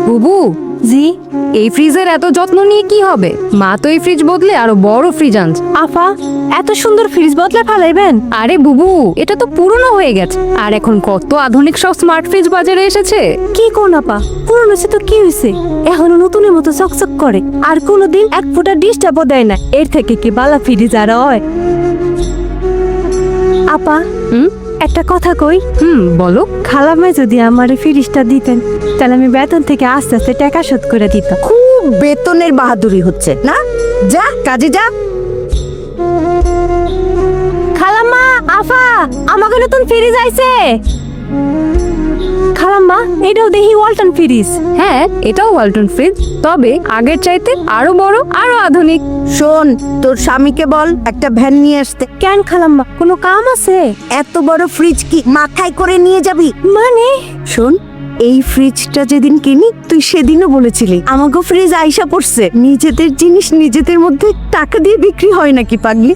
বুবু, জি এই ফ্রিজের এত যত্ন নিয়ে কি হবে? মা তো এই ফ্রিজ বদলে আরো বড় ফ্রিজ আনছে। আফা, এত সুন্দর ফ্রিজ বদলে ফেলাইবেন? আরে বুবু, এটা তো পুরনো হয়ে গেছে, আর এখন কত আধুনিক সব স্মার্ট ফ্রিজ বাজারে এসেছে। কি কোন আপা, পুরনো সে তো কি হয়েছে? এখনো নতুনের মতো চকচক করে, আর কোনোদিন এক ফোঁটা ডিস্টার্বও দেয় না। এর থেকে কি বালা ফ্রিজ আর হয়? আপা, একটা কথা কই। বলো। খালামায় যদি আমার ফ্রিজটা দিতেন, তাহলে আমি বেতন থেকে আস্তে আস্তে টাকা শোধ করে দিতাম। খুব বেতনের বাহাদুরি হচ্ছে না, যা কাজে যা। খালাম্মা, আফা, আমাকে নতুন ফ্রিজ আইছে। খালাম্মা, এটাও দেখি ওয়ালটন ফ্রিজ। হ্যাঁ, এটাও ওয়ালটন ফ্রিজ, তবে আগের চাইতে আরো বড়, আরো আধুনিক। শোন, তোর স্বামীকে বল একটা ভ্যান নিয়ে আসতে। কেন খালাম্মা, কোনো কাম আছে? এত বড় ফ্রিজ কি মাথায় করে নিয়ে যাবি? মানে? শোন, এই ফ্রিজটা যেদিন কিনি তুই সেদিনও বলেছিলি আমাকে ফ্রিজ আইসা পড়ছে। নিজেদের জিনিস নিজেদের মধ্যে টাকা দিয়ে বিক্রি হয় নাকি পাগলি?